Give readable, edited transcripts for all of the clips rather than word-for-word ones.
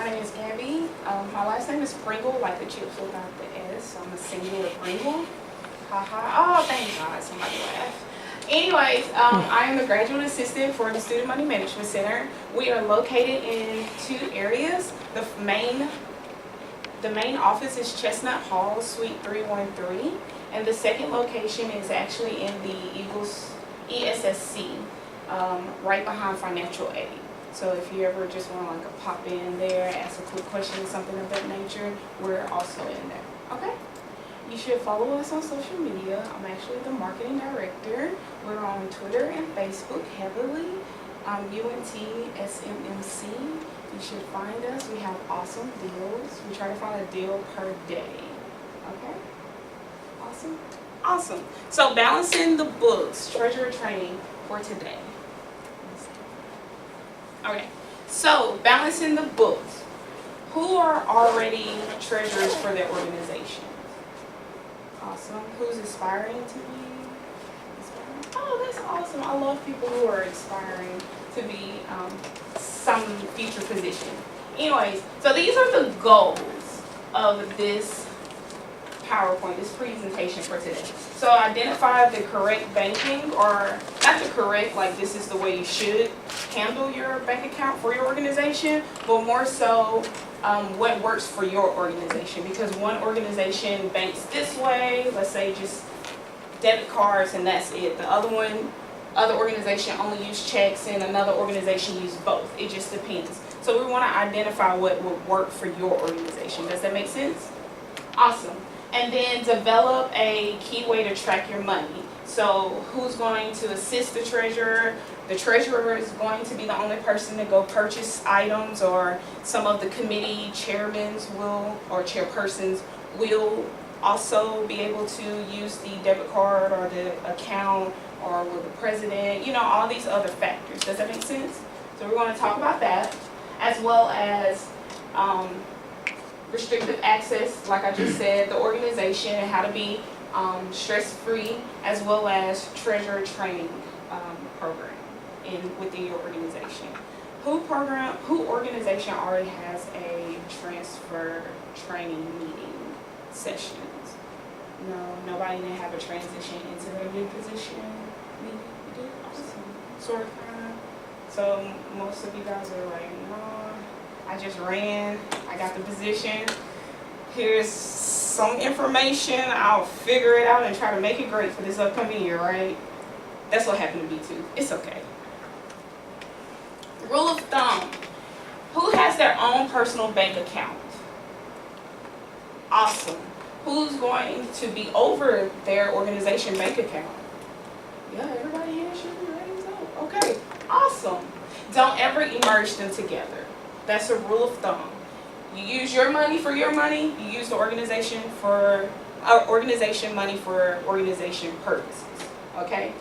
name is Gabby. My last name is Pringle, like the chips without the S. So I'm a singular Pringle. Haha. Oh, thank God, somebody laughed. Anyways, I am the graduate assistant for the Student Money Management Center. We are located in 2 areas. The main office is Chestnut Hall, Suite 313, and the second location is actually in the Eagles ESSC, right behind financial aid. So if you ever just want to like pop in there, ask a quick question, something of that nature, we're also in there. Okay. You should follow us on social media. I'm actually the marketing director. We're on Twitter and Facebook heavily. UNT SMMC. You should find us. We have awesome deals. We try to find a deal per day. Okay? Awesome. Awesome. So balancing the books, treasurer training for today. Okay. So balancing the books. Who are already treasurers for their organization? Awesome. Who's aspiring to be? Oh, that's awesome. I love people who are aspiring to be some future position. Anyways, so these are the goals of this PowerPoint, this presentation for today. So identify the correct banking, or not the correct, like this is the way you should handle your bank account for your organization, but more so what works for your organization, because one organization banks this way, let's say just debit cards and that's it. The other organization only use checks and another organization use both. It just depends. So we want to identify what would work for your organization. Does that make sense? Awesome. And then develop a key way to track your money. So who's going to assist the treasurer? The treasurer is going to be the only person to go purchase items, or some of the committee chairmen will, or chairpersons will also be able to use the debit card or the account, or will the president, all these other factors. Does that make sense? So we're going to talk about that, as well as restrictive access, like I just said, the organization, and how to be stress-free, as well as treasurer training program within your organization. Who organization already has a transfer training meeting sessions? No, nobody didn't have a transition into their new position. We did. Awesome. Sort of, kind of. So most of you guys are like, no, I just ran. I got the position. Here's some information. I'll figure it out and try to make it great for this upcoming year, right? That's what happened to me too. It's okay. Rule of thumb. Who has their own personal bank account? Awesome. Who's going to be over their organization bank account? Yeah, everybody here should be raised up. Okay, awesome. Don't ever merge them together. That's a rule of thumb. You use your money for your money. You use the organization money for organization purposes. Okay?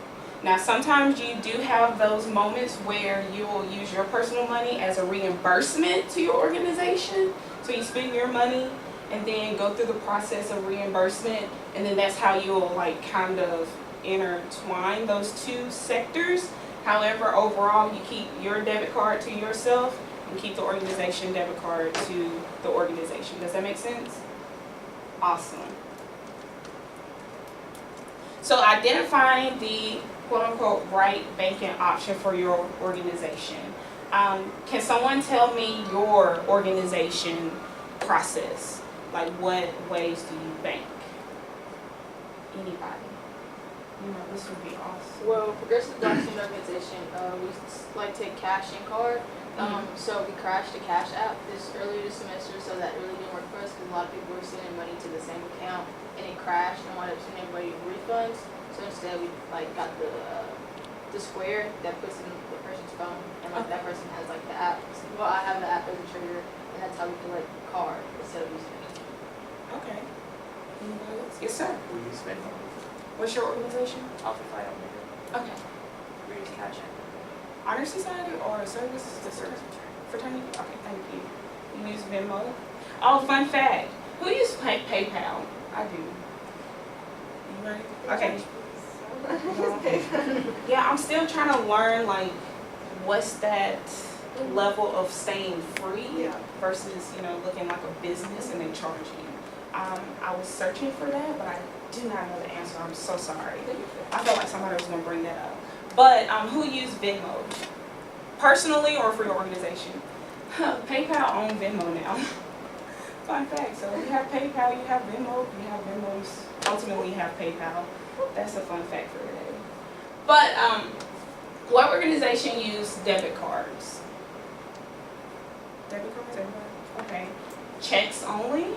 Now, sometimes you do have those moments where you will use your personal money as a reimbursement to your organization. So you spend your money and then go through the process of reimbursement, and then that's how you'll like kind of intertwine those 2 sectors. However, overall, you keep your debit card to yourself and keep the organization debit card to the organization. Does that make sense? Awesome. So identifying the quote-unquote right banking option for your organization. Can someone tell me your organization process? Like, what ways do you bank? Anybody? This would be awesome. Well, Progressive Black Student Organization, we like take cash and card. So we crashed the cash app earlier this semester, so that really didn't work for us because a lot of people were sending money to the same account, and it crashed and wanted to send everybody refunds. So instead, we got the square that puts in the person's phone, and that person has the app. Well, I have the app as a trigger, and that's how we collect the card instead of using it. Okay. Anybody else? Yes, sir. We use PayPal. What's your organization? Alpha Okay. We use Cash App. Honor Society or service? The service fraternity? Okay, thank you. You use Venmo? Oh, fun fact. Who uses PayPal? I do. You ready? Okay. Yeah, I'm still trying to learn what's that level of staying free Yeah. versus, looking like a business and then charging. I was searching for that, but I do not know the answer. I'm so sorry. I felt like somebody was going to bring that up. But who used Venmo? Personally or for your organization? PayPal owns Venmo now. Fun fact. So you have PayPal, you have Venmo, you have Venmo's, ultimately you have PayPal. That's a fun fact for today. But what organization used debit cards? Debit cards, everybody? Okay. Checks only?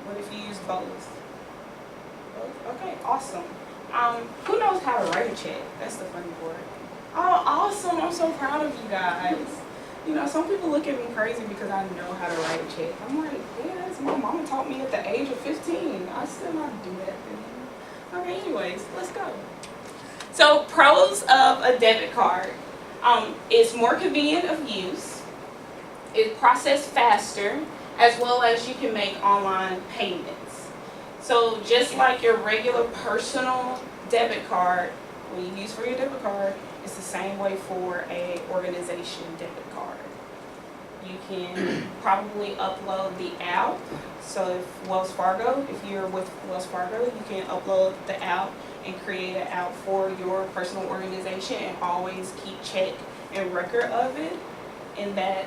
What if you use both? Both? Okay, awesome. Who knows how to write a check? That's the funny part. Oh, awesome. I'm so proud of you guys. Some people look at me crazy because I know how to write a check. I'm like, yes, my mama taught me at the age of 15. I still know how to do that thing. Okay, anyways, let's go. So, pros of a debit card. It's more convenient of use. It's processed faster, as well as you can make online payments. So just like your regular personal debit card, what you use for your debit card, it's the same way for a organization debit card. You can probably upload the app. So if you're with Wells Fargo, you can upload the app and create an app for your personal organization and always keep check and record of it in that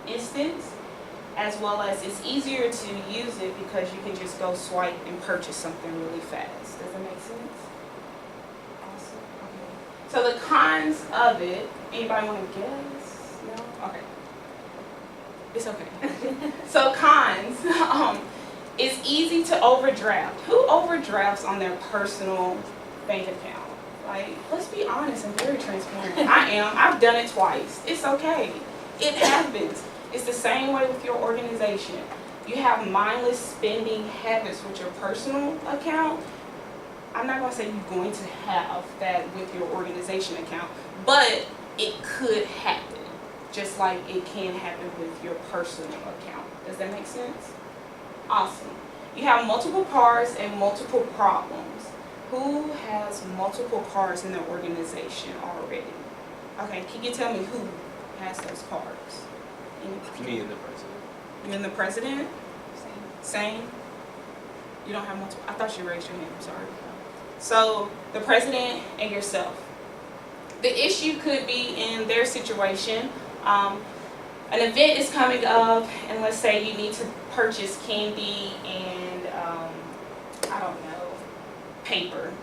instance. As well as it's easier to use it because you can just go swipe and purchase something really fast. Does that make sense? Awesome. Okay. So the cons of it, anybody want to guess? No? Okay. It's okay. So cons, it's easy to overdraft. Who overdrafts on their personal bank account? Like, let's be honest and very transparent. I am. I've done it twice. It's okay. It happens. It's the same way with your organization. You have mindless spending habits with your personal account. I'm not going to say you're going to have that with your organization account, but it could happen, just like it can happen with your personal account. Does that make sense? Awesome. You have multiple cards and multiple problems. Who has multiple cards in their organization already? Okay, can you tell me who has those cards? Me and the president. You and the president? Same. You don't have multiple? I thought you raised your hand. I'm sorry. So the president and yourself. The issue could be in their situation. An event is coming up, and let's say you need to purchase candy and I don't know, paper.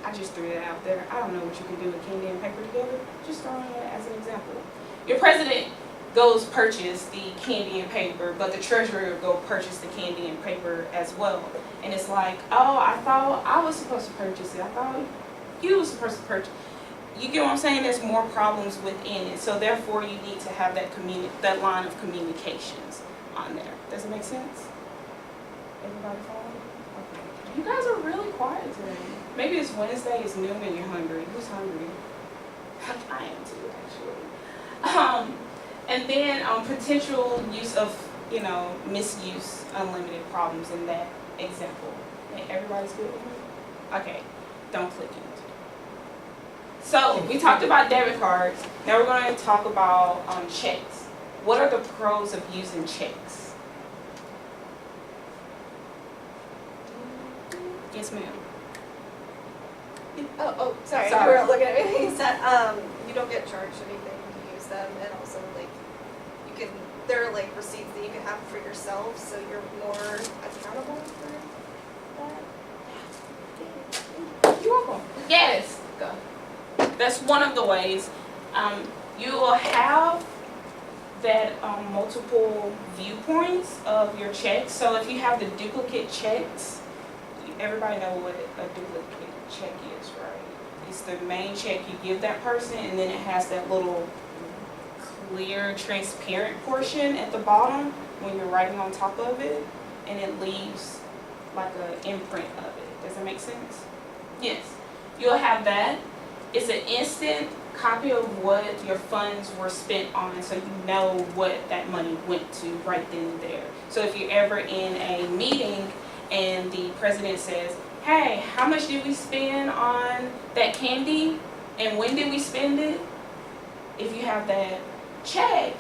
I just threw it out there. I don't know what you can do with candy and paper together. Just throwing it as an example. Your president goes purchase the candy and paper, but the treasurer go purchase the candy and paper as well. And it's like, oh, I thought I was supposed to purchase it. I thought you were supposed to purchase. You get what I'm saying? There's more problems within it. So therefore, you need to have that line of communications on there. Does it make sense? Everybody following? Okay. You guys are really quiet today. Maybe it's Wednesday, it's noon, and you're hungry. Who's hungry? I am too, actually. And then potential use of, misuse, unlimited problems in that example. Everybody's good with me? Okay, don't click it. So we talked about debit cards. Now we're going to talk about checks. What are the pros of using checks? Yes, ma'am. Oh, sorry. Sorry. You weren't looking at me. He said, you don't get charged anything to use them, and also there are receipts that you can have for yourself, so you're more accountable for that. You're welcome. Yes. Go. That's one of the ways. You will have that multiple viewpoints of your checks. So if you have the duplicate checks, everybody know what a duplicate check is, right? It's the main check you give that person, and then it has that little clear, transparent portion at the bottom when you're writing on top of it, and it leaves like an imprint of it. Does that make sense? Yes. You'll have that. It's an instant copy of what your funds were spent on, so you know what that money went to right then and there. So if you're ever in a meeting and the president says, hey, how much did we spend on that candy and when did we spend it? if you have that check,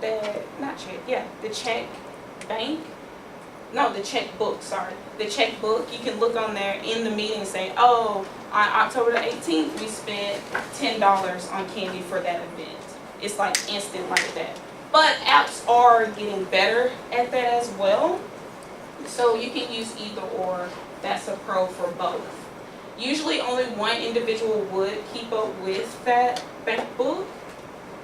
the check bank, no, the checkbook, sorry. The checkbook, you can look on there in the meeting and say, oh, on October the 18th, we spent $10 on candy for that event. It's like instant like that. But apps are getting better at that as well. So you can use either or. That's a pro for both. Usually only one individual would keep up with that bank book.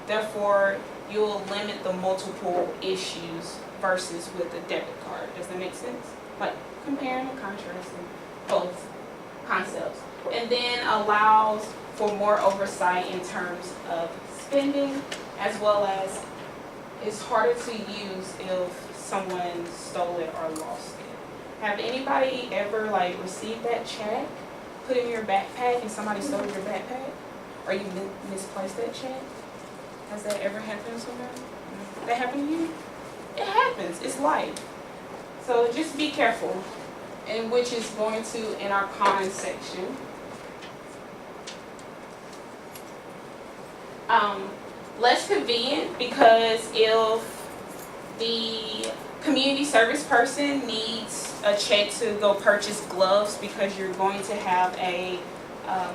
Therefore, you'll limit the multiple issues versus with a debit card. Does that make sense? Like comparing and contrasting both concepts. And then allows for more oversight in terms of spending, as well as it's harder to use if someone stole it or lost it. Have anybody ever like received that check, put it in your backpack, and somebody stole your backpack? Or you misplaced that check? Has that ever happened somewhere? That happened to you? It happens. It's life. So just be careful. And which is going to in our cons section. Less convenient because if the community service person needs a check to go purchase gloves because you're going to have a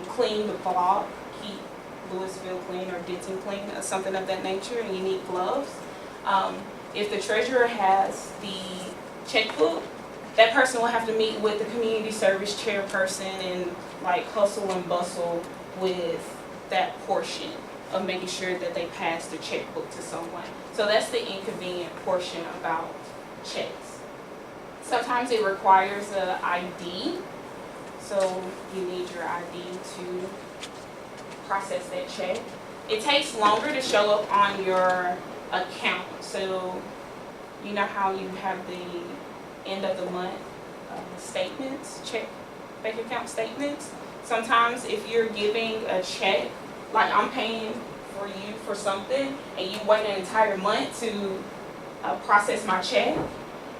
clean block, keep Louisville clean or Denton clean or something of that nature, and you need gloves. If the treasurer has the checkbook, that person will have to meet with the community service chairperson and like hustle and bustle with that portion of making sure that they pass the checkbook to someone. So that's the inconvenient portion about checks. Sometimes it requires an ID, so you need your ID to process that check. It takes longer to show up on your account. So you know how you have the end of the month statements, bank account statements. Sometimes if you're giving a check, like I'm paying for you for something, and you wait an entire month to process my check,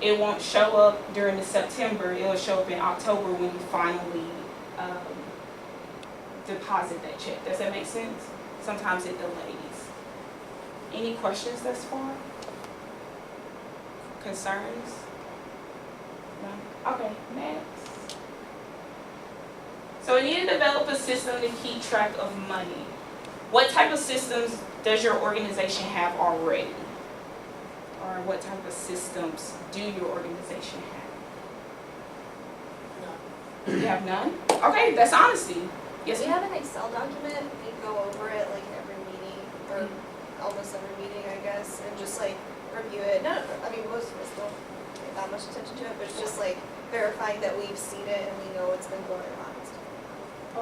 it won't show up during the September. It'll show up in October when you finally deposit that check. Does that make sense? Sometimes it delays. Any questions thus far? Concerns? No? Okay, next. So we need to develop a system to keep track of money. What type of systems does your organization have already? Or what type of systems do your organization have? You have none? Okay, that's honesty. Yes, We ma'am? have an Excel document, we go over it like every meeting, or almost every meeting, I guess, and just like review it. No, I mean, most of us don't pay that much attention to it, but it's just like verifying that we've seen it and we know what's been going on and stuff.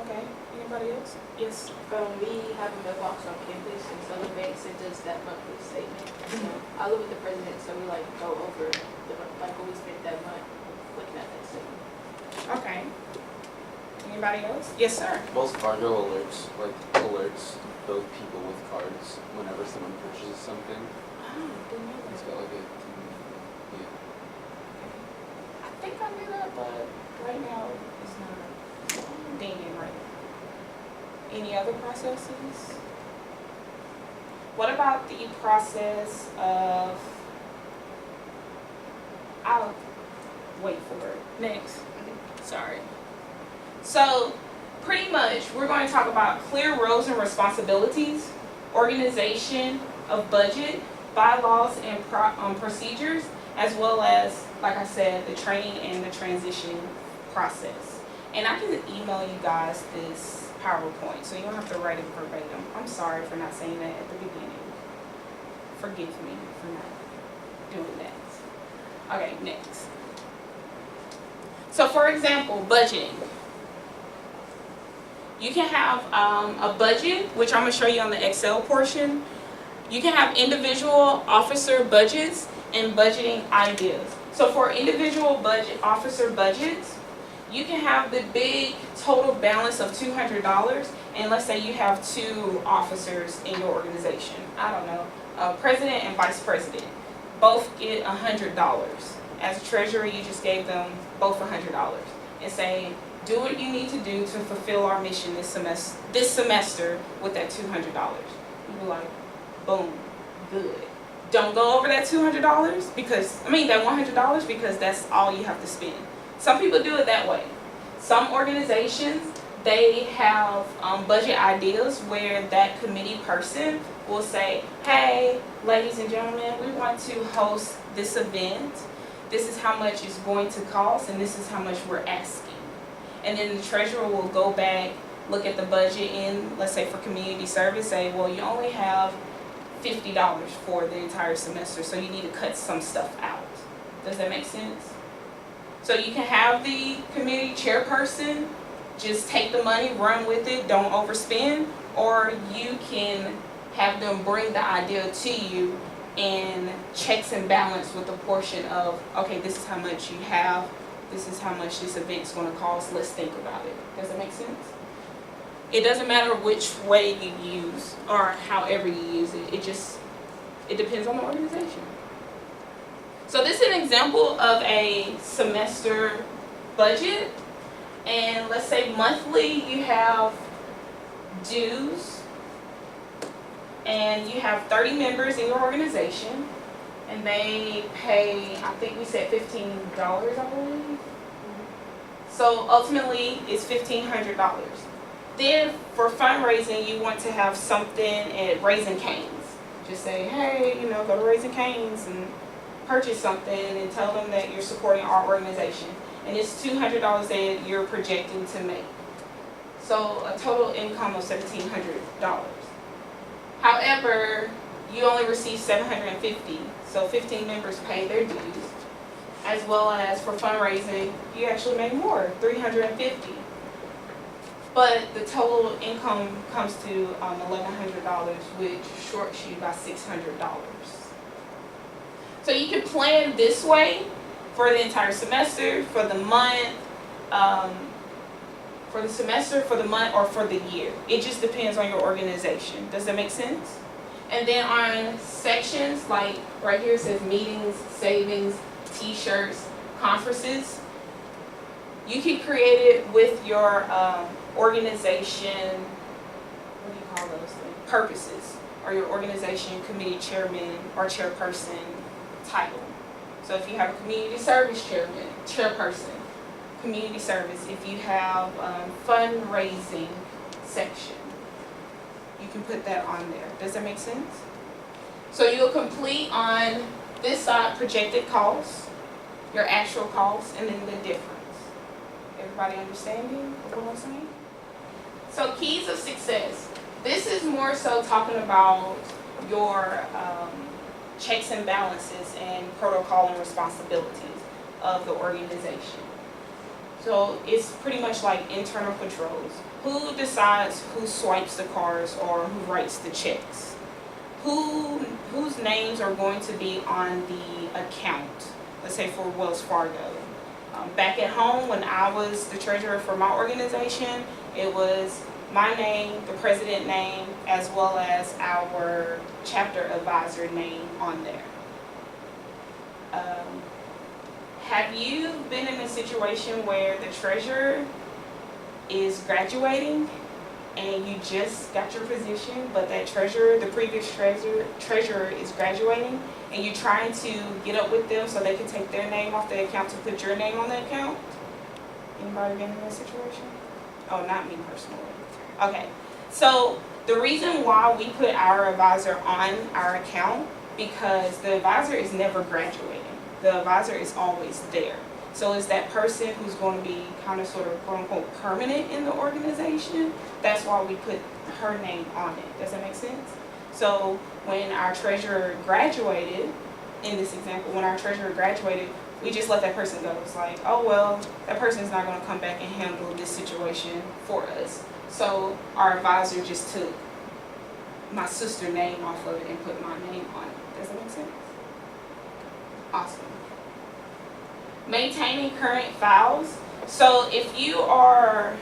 Okay, anybody else? Yes. We have a mailbox on campus, and so the bank sends us that monthly statement. So I live with the president, so we like go over like what we spent that month, looking at that statement. Okay. Anybody else? Yes, sir. Wells Fargo alerts both people with cards whenever someone purchases something. Oh, didn't know It's that. got like a, yeah. I think I knew that, but right now it's not dinging right now. Any other processes? What about the process of, I'll wait for it. Next. Sorry. So pretty much we're going to talk about clear roles and responsibilities, organization of budget, bylaws and procedures, as well as, like I said, the training and the transition process. And I can email you guys this PowerPoint, so you don't have to write it verbatim. I'm sorry for not saying that at the beginning. Forgive me for not doing that. Okay, next. So for example, budgeting. You can have a budget, which I'm going to show you on the Excel portion. You can have individual officer budgets and budgeting ideas. So for individual officer budgets, you can have the big total balance of $200, and let's say you have 2 officers in your organization. I don't know, president and vice president. Both get $100. As a treasurer, you just gave them both $100. And say do what you need to do to fulfill our mission this semester with that $200. You be like, boom, good. Don't go over that $200 because, that $100 because that's all you have to spend. Some people do it that way. Some organizations, they have budget ideas where that committee person will say, hey, ladies and gentlemen, we want to host this event. This is how much it's going to cost, and this is how much we're asking. And then the treasurer will go back, look at the budget in, let's say for community service, say, well, you only have $50 for the entire semester, so you need to cut some stuff out. Does that make sense? So you can have the committee chairperson just take the money, run with it, don't overspend, or you can have them bring the idea to you and checks and balance with a portion of, okay, this is how much you have, this is how much this event's going to cost, let's think about it. Does that make sense? It doesn't matter which way you use or however you use it, it depends on the organization. So this is an example of a semester budget, and let's say monthly you have dues, and you have 30 members in your organization, and they pay, I think we said $15, I believe. So ultimately, it's $1,500. Then for fundraising, you want to have something at Raising Cane's. Just say, hey, go to Raising Cane's and purchase something and tell them that you're supporting our organization. And it's $200 that you're projecting to make. So a total income of $1,700. However, you only receive $750, so 15 members pay their dues, as well as for fundraising, you actually make more, $350. But the total income comes to $1,100, which shorts you by $600. So you can plan this way for the entire semester, for the month, for the semester, for the month, or for the year. It just depends on your organization. Does that make sense? And then on sections, like right here it says meetings, savings, t-shirts, conferences, you can create it with your organization, what do you call those things? Purposes, or your organization committee chairman or chairperson title. So if you have a community service chairperson, community service, if you have fundraising section, you can put that on there. Does that make sense? So you'll complete on this side projected costs, your actual costs, and then the difference. Everybody understanding what I'm saying? So keys of success. This is more so talking about your checks and balances and protocol and responsibilities of the organization. So it's pretty much like internal controls. Who decides who swipes the cards or who writes the checks? Whose names are going to be on the account? Let's say for Wells Fargo. Back at home, when I was the treasurer for my organization, it was my name, the president name, as well as our chapter advisor name on there. Have you been in a situation where the treasurer is graduating and you just got your position, but that treasurer, the previous treasurer is graduating, and you're trying to get up with them so they can take their name off the account to put your name on the account? Anybody been in that situation? Oh, not me personally. Okay, so the reason why we put our advisor on our account, because the advisor is never graduating. The advisor is always there. So it's that person who's going to be kind of sort of quote unquote permanent in the organization. That's why we put her name on it. Does that make sense? So when our treasurer graduated, in this example, when our treasurer graduated, we just let that person go. It's like, oh well, that person's not going to come back and handle this situation for us. So our advisor just took my sister's name off of it and put my name on it. Does that make sense? Awesome. Maintaining current files. So if you are,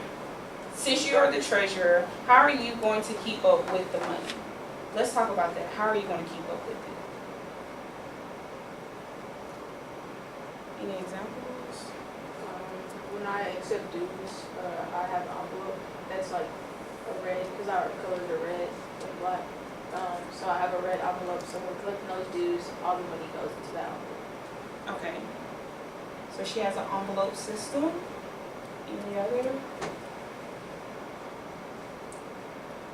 since you are the treasurer, how are you going to keep up with the money? Let's talk about that. How are you going to keep up with it? Any examples? When when I accept dues, I have an envelope that's like a red, because our colors are red and black. So I have a red envelope, so when we're collecting those dues, all the money goes into that envelope. Okay. So she has an envelope system. Any other?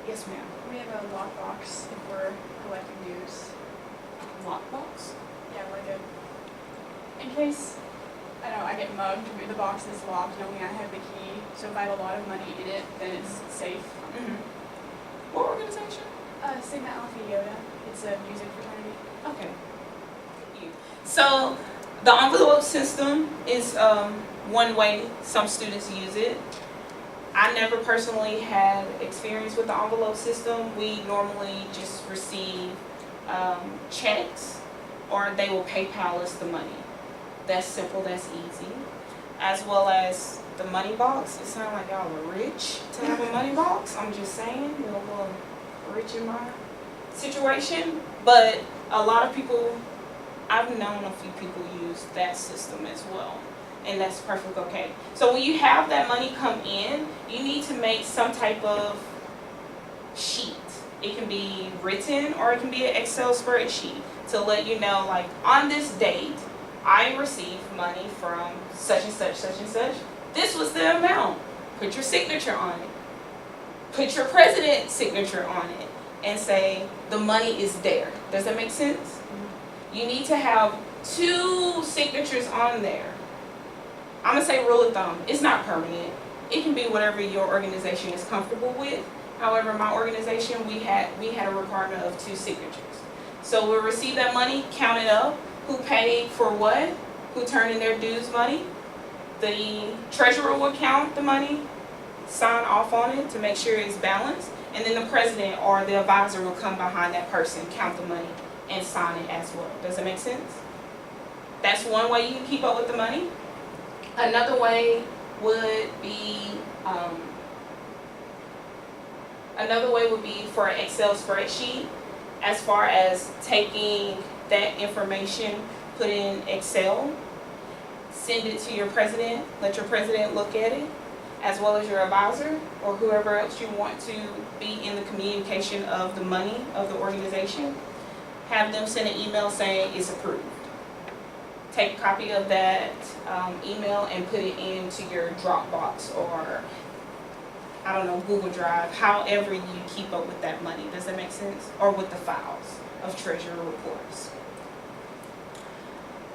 Yes, ma'am. We have a lockbox if we're collecting dues. Lockbox? Yeah, like in case, I don't know, I get mugged, the box is locked, and only I have the key. So if I have a lot of money in it, then it's safe. Mm-hmm. What organization? Sigma Alpha Iota. It's a music fraternity. Okay. Thank you. So the envelope system is one way some students use it. I never personally had experience with the envelope system. We normally just receive checks, or they will PayPal us the money. That's simple, that's easy. As well as the money box. It sounds like y'all are rich to have a money box. I'm just saying, a little rich in my situation. But a lot of people, I've known a few people use that system as well. And that's perfectly okay. So when you have that money come in, you need to make some type of sheet. It can be written or it can be an Excel spreadsheet to let you know, like, on this date, I received money from such and such, such and such. This was the amount. Put your signature on it. Put your president's signature on it and say the money is there. Does that make sense? Mm-hmm. You need to have 2 signatures on there. I'm going to say rule of thumb. It's not permanent. It can be whatever your organization is comfortable with. However, my organization, we had a requirement of 2 signatures. So we'll receive that money, count it up, who paid for what, who turned in their dues money. The treasurer will count the money, sign off on it to make sure it's balanced, and then the president or the advisor will come behind that person, count the money, and sign it as well. Does that make sense? That's one way you can keep up with the money. Another way would be for an Excel spreadsheet, as far as taking that information, put in Excel, send it to your president, let your president look at it, as well as your advisor or whoever else you want to be in the communication of the money of the organization. Have them send an email saying it's approved. Take a copy of that email and put it into your Dropbox or, I don't know, Google Drive, however you keep up with that money. Does that make sense? Or with the files of treasury reports.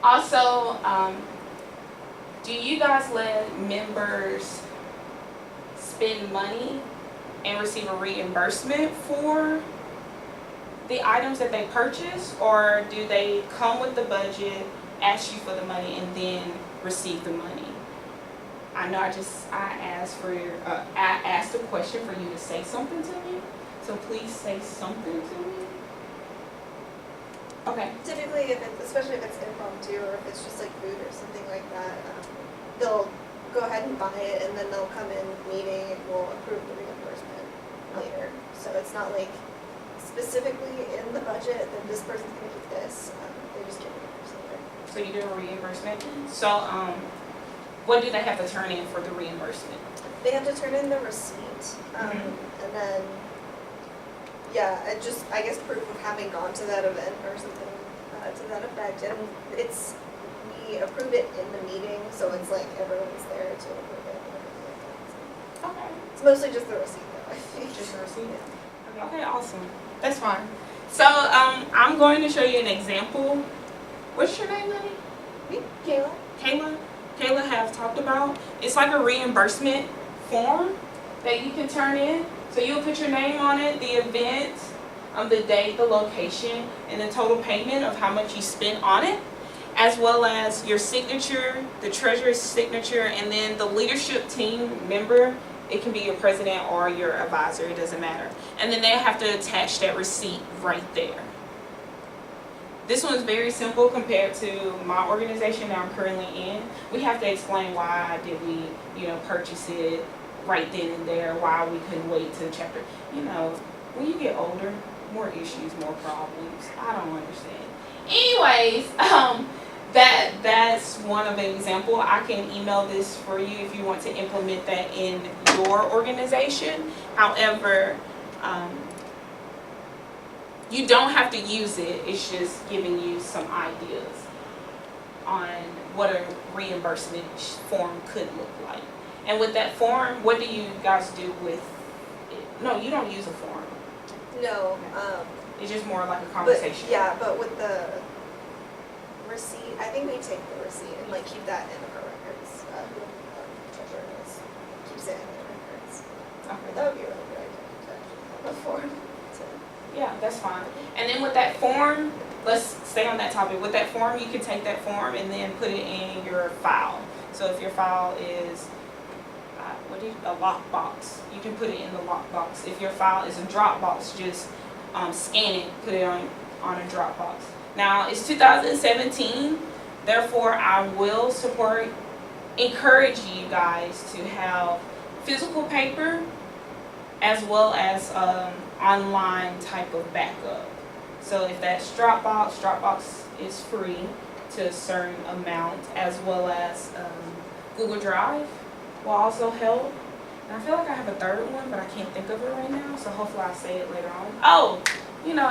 Also, do you guys let members spend money and receive a reimbursement for the items that they purchase, or do they come with the budget, ask you for the money, and then receive the money? I know I asked a question for you to say something to me, so please say something to me. Okay. Typically, especially if it's impromptu or if it's just like food or something like that, they'll go ahead and buy it, and then they'll come in meeting and we'll approve the reimbursement later. So it's not like specifically in the budget that this person's going to get this. They just get reimbursed later. So you do a reimbursement. So what do they have to turn in for the reimbursement? They have to turn in the receipt, and then, yeah, I guess proof of having gone to that event or something to that effect. And we approve it in the meeting, so it's like everyone's there to approve it and everything like that. So Okay. it's mostly just the receipt, though, I think. Just a receipt? Yeah. Okay, awesome. That's fine. So I'm going to show you an example. What's your name, honey? Me, Kayla. Kayla have talked about. It's like a reimbursement form that you can turn in. So you'll put your name on it, the event, the date, the location, and the total payment of how much you spent on it, as well as your signature, the treasurer's signature, and then the leadership team member. It can be your president or your advisor, it doesn't matter. And then they have to attach that receipt right there. This one's very simple compared to my organization that I'm currently in. We have to explain why did we, purchase it right then and there, why we couldn't wait till chapter. When you get older, more issues, more problems. I don't understand. Anyways, That's one of the example. I can email this for you if you want to implement that in your organization. However, you don't have to use it. It's just giving you some ideas on what a reimbursement form could look like. And with that form, what do you guys do with it? No, you don't use a form. No, It's just more like a but, conversation. yeah, but with the receipt, I think we take the receipt and like keep that in our records. Who our treasurer is, keeps it in the records. Okay. That would be really good idea to actually have a form to. Yeah, that's fine. And then with that form, let's stay on that topic. With that form, you can take that form and then put it in your file. So if your file is a lockbox, you can put it in the lockbox. If your file is a Dropbox, just scan it, put it on a Dropbox. Now it's 2017, therefore I will encourage you guys to have physical paper as well as online type of backup. So if that's Dropbox is free to a certain amount, as well as Google Drive will also help. And I feel like I have a third one, but I can't think of it right now, so hopefully I'll say it later on. Oh,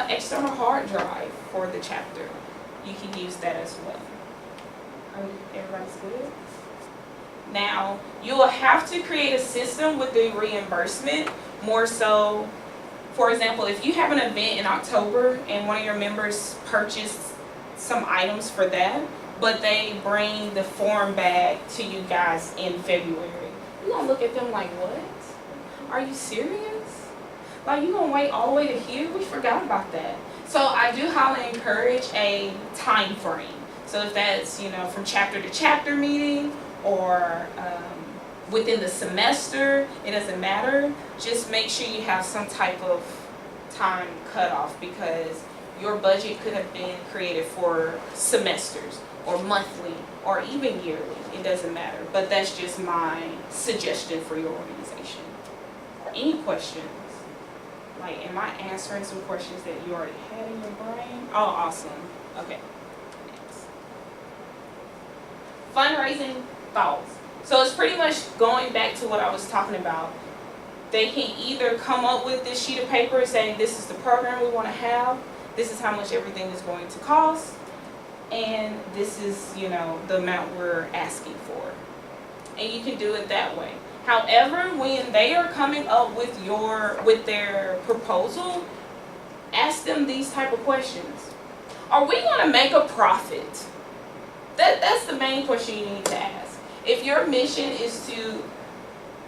external hard drive for the chapter. You can use that as well. Everybody's good? Now, you will have to create a system with the reimbursement, more so. For example, if you have an event in October and one of your members purchased some items for that, but they bring the form back to you guys in February, you're going to look at them like, what? Are you serious? Like, you're going to wait all the way to here? We forgot about that. So I do highly encourage a time frame. So if that's, from chapter to chapter meeting or within the semester, it doesn't matter. Just make sure you have some type of time cutoff, because your budget could have been created for semesters or monthly or even yearly. It doesn't matter. But that's just my suggestion for your organization. Any questions? Like, am I answering some questions that you already had in your brain? Oh, awesome. Okay. Next. Fundraising thoughts. So it's pretty much going back to what I was talking about. They can either come up with this sheet of paper saying this is the program we want to have, this is how much everything is going to cost, and this is, the amount we're asking for. And you can do it that way. However, when they are coming up with their proposal, ask them these type of questions. Are we going to make a profit? That's the main question you need to ask. If your mission is to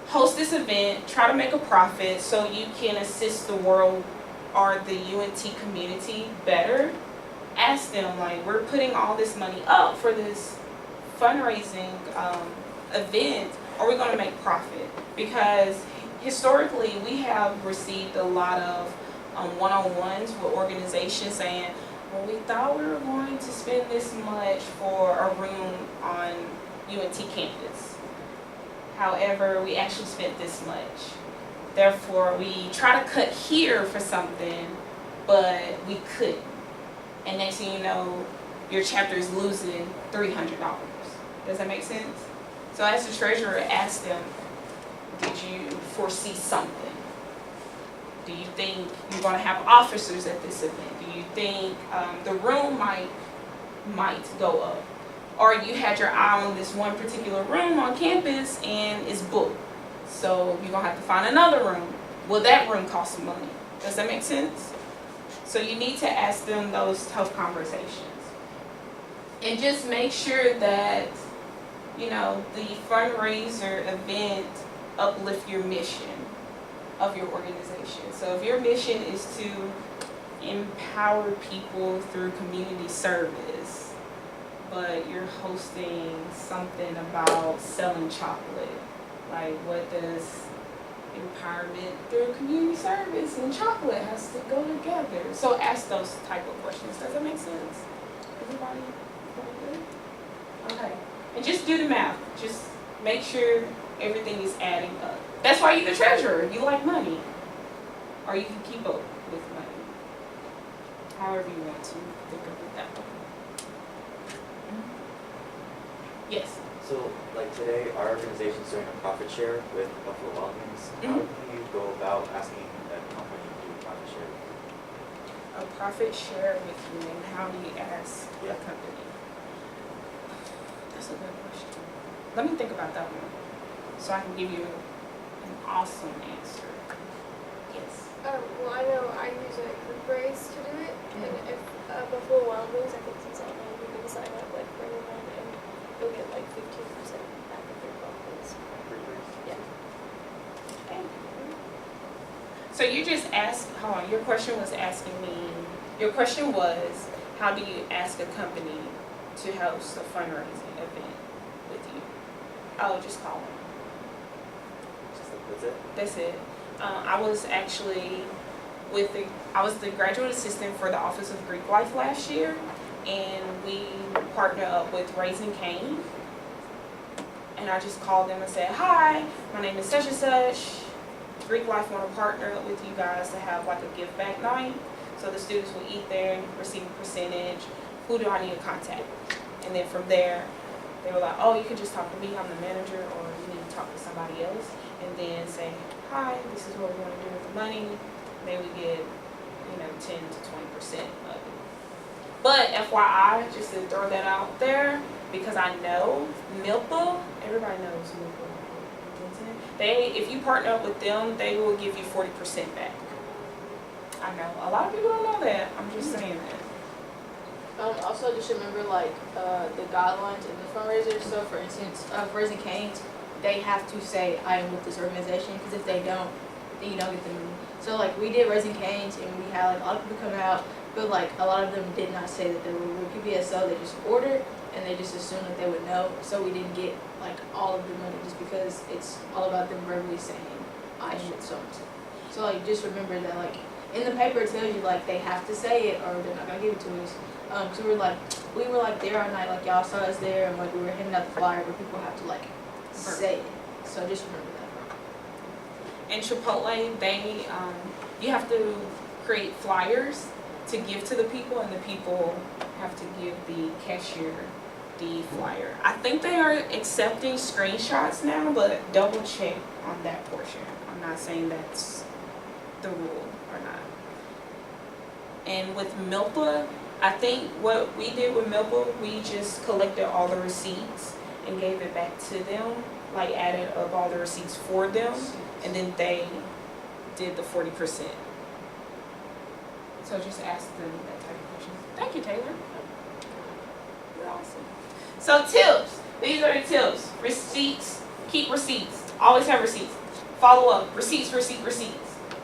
host this event, try to make a profit so you can assist the world or the UNT community better, ask them, like, we're putting all this money up for this fundraising event, are we going to make profit? Because historically we have received a lot of one-on-ones with organizations saying, well, we thought we were going to spend this much for a room on UNT campus. However, we actually spent this much. Therefore, we try to cut here for something, but we couldn't. And next thing you know, your chapter is losing $300. Does that make sense? So as the treasurer, ask them, did you foresee something? Do you think you're going to have officers at this event? Do you think the room might go up? Or you had your eye on this one particular room on campus and it's booked. So you're going to have to find another room. Will that room cost some money? Does that make sense? So you need to ask them those tough conversations. And just make sure that, the fundraiser event uplift your mission of your organization. So if your mission is to empower people through community service, but you're hosting something about selling chocolate, like, what does empowerment through community service and chocolate has to go together? So ask those type of questions. Does that make sense? Everybody good? Okay. And just do the math. Just make sure everything is adding up. That's why you're the treasurer. You like money. Or you can keep up with money. However you want to think of it that way. Yes. So, like today, our organization's doing a profit share with Buffalo Wild Wings. How Mhm. do you go about asking that company to do a profit share? A profit share with you, and how do you ask the Yeah. company? That's a good question. Let me think about that one, so I can give you an awesome answer. Yes. Well, I know I use a group raise to do it, and if Buffalo Wild Wings, I think since online you can sign up like for anyone, and you'll get like 15% back of your profits. Yeah. So you just asked, hold on, your question was asking me, your question was, how do you ask a company to host a fundraising event with you? Oh, just call them. That's it? That's it. I was actually I was the graduate assistant for the Office of Greek Life last year, and we partnered up with Raising Cane. And I just called them and said, hi, my name is such and such. Greek Life want to partner up with you guys to have like a give back night. So the students will eat there, receive a percentage. Who do I need to contact? And then from there, they were like, oh, you can just talk to me, I'm the manager, or you need to talk to somebody else. And then say, hi, this is what we want to do with the money. Then we get, 10 to 20% of it. But FYI, just to throw that out there, because I know MILPA, everybody knows MILPA. If you partner up with them, they will give you 40% back. I know a lot of people don't know that. I'm just saying that. Also, just remember like the guidelines in the fundraisers. So, for instance, Raising Cane's, they have to say I am with this organization, because if they don't, then you don't get the money. So, like we did Raising Cane's, and we had like a lot of people come out, but like a lot of them did not say that they were with PBSO. They just ordered, and they just assumed that they would know. So we didn't get like all of the money, just because it's all about them verbally saying I am with so and so. So like just remember that like in the paper it tells you like they have to say it, or they're not gonna give it to us. So we were like there all night, like y'all saw us there, and like we were handing out the flyer, but people have to like say it. So just remember that. In Chipotle, you have to create flyers to give to the people, and the people have to give the cashier the flyer. I think they are accepting screenshots now, but double check on that portion. I'm not saying that's the rule or not. And with MILPA, I think what we did with MILPA, we just collected all the receipts and gave it back to them, like added up all the receipts for them, and then they did the 40%. So just ask them that type of question. Thank you, Taylor. You're awesome. So tips. These are the tips. Receipts. Keep receipts. Always have receipts. Follow up. Receipts.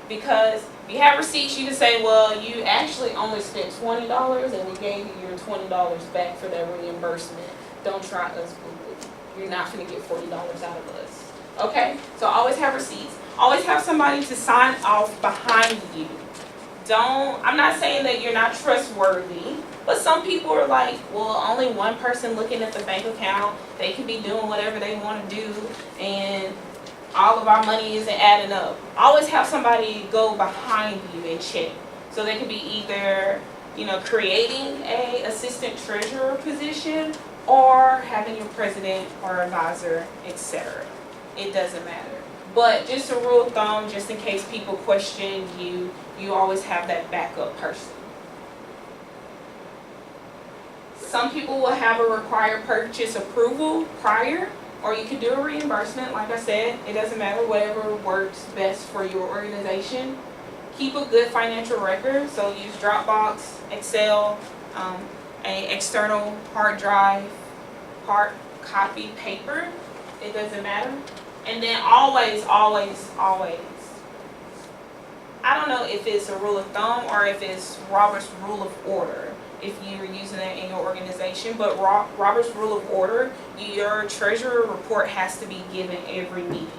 Because if you have receipts, you can say, well, you actually only spent $20 and we gave you your $20 back for that reimbursement. Don't try us, boo-boo. You're not going to get $40 out of us. Okay? So always have receipts. Always have somebody to sign off behind you. I'm not saying that you're not trustworthy, but some people are like, well, only one person looking at the bank account, they can be doing whatever they want to do, and all of our money isn't adding up. Always have somebody go behind you and check. So they could be either, creating a assistant treasurer position, or having your president or advisor, etc. It doesn't matter. But just a rule of thumb, just in case people question you, you always have that backup person. Some people will have a required purchase approval prior, or you can do a reimbursement. Like I said, it doesn't matter, whatever works best for your organization. Keep a good financial record, so use Dropbox, Excel, an external hard drive, hard copy paper. It doesn't matter. And then always, I don't know if it's a rule of thumb or if it's Robert's Rule of Order, if you're using that in your organization, but Robert's Rule of Order, your treasurer report has to be given every meeting.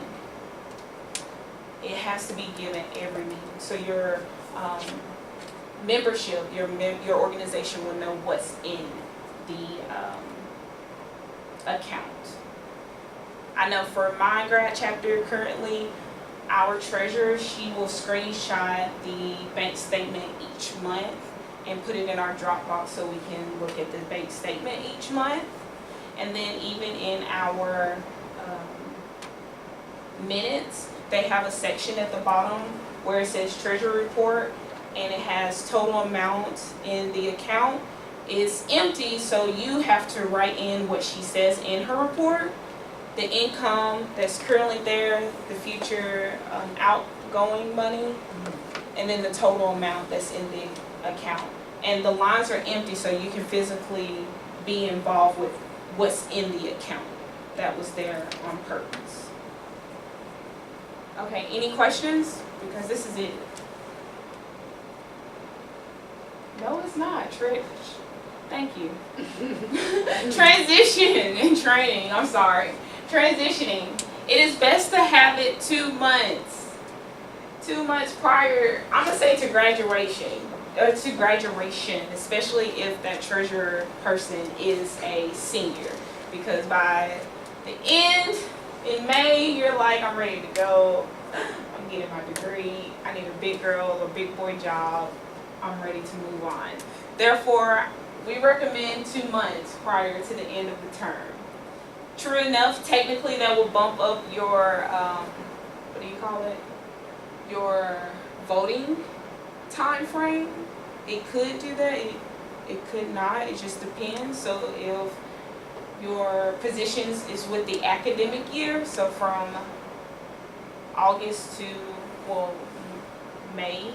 It has to be given every meeting. So your membership, your organization will know what's in the account. I know for my grad chapter currently, our treasurer, she will screenshot the bank statement each month and put it in our Dropbox so we can look at the bank statement each month. And then even in our minutes, they have a section at the bottom where it says treasury report, and it has total amount in the account. It's empty, so you have to write in what she says in her report, the income that's currently there, the future outgoing money, and then the total amount that's in the account. And the lines are empty, so you can physically be involved with what's in the account that was there on purpose. Okay, any questions? Because this is it. No, it's not, Trish. Thank you. Transition and training, I'm sorry. Transitioning. It is best to have it 2 months. 2 months prior, I'm gonna say to graduation, especially if that treasurer person is a senior. Because by the end, in May, you're like, I'm ready to go. I'm getting my degree. I need a big girl or big boy job. I'm ready to move on. Therefore, we recommend 2 months prior to the end of the term. True enough, technically that will bump up your, what do you call it? Your voting time frame. It could do that, it could not, it just depends. So if your positions is with the academic year, so from August to, well, May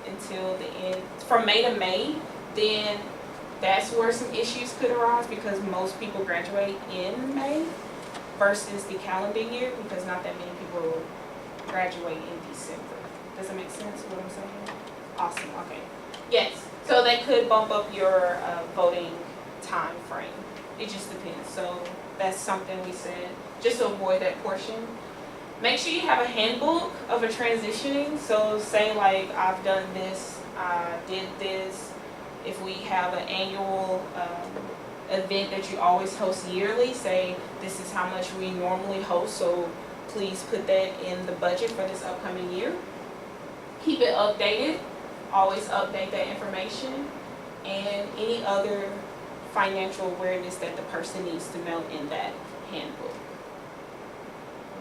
until the end, from May to May, then that's where some issues could arise because most people graduate in May versus the calendar year because not that many people graduate in December. Does it make sense what I'm saying? Awesome, okay. Yes, so that could bump up your voting time frame. It just depends. So that's something we said, just to avoid that portion. Make sure you have a handbook of a transitioning. So say like, I've done this, I did this. If we have an annual event that you always host yearly, say this is how much we normally host, so please put that in the budget for this upcoming year. Keep it updated. Always update that information and any other financial awareness that the person needs to know in that handbook.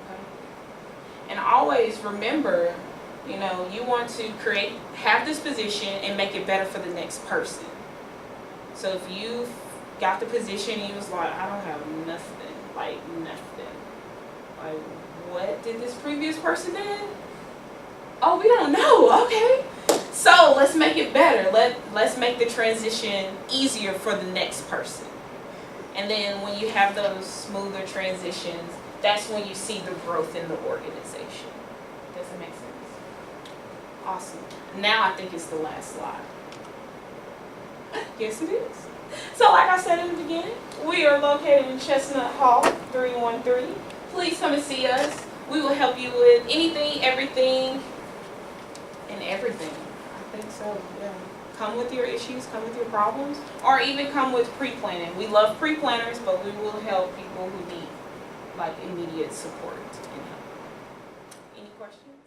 Okay? And always remember, you know, you want to have this position and make it better for the next person. So if you got the position and you was like, I don't have nothing, like nothing. Like, what did this previous person do? Oh, we don't know, okay. So let's make it better. Let's make the transition easier for the next person. And then when you have those smoother transitions, that's when you see the growth in the organization. Does it make sense? Awesome. Now I think it's the last slide. Yes, it is. So like I said in the beginning, we are located in Chestnut Hall, 313. Please come and see us. We will help you with anything, everything, and everything. I think so, yeah. Come with your issues, come with your problems, or even come with pre-planning. We love pre-planners, but we will help people who need like immediate support and help. Any questions?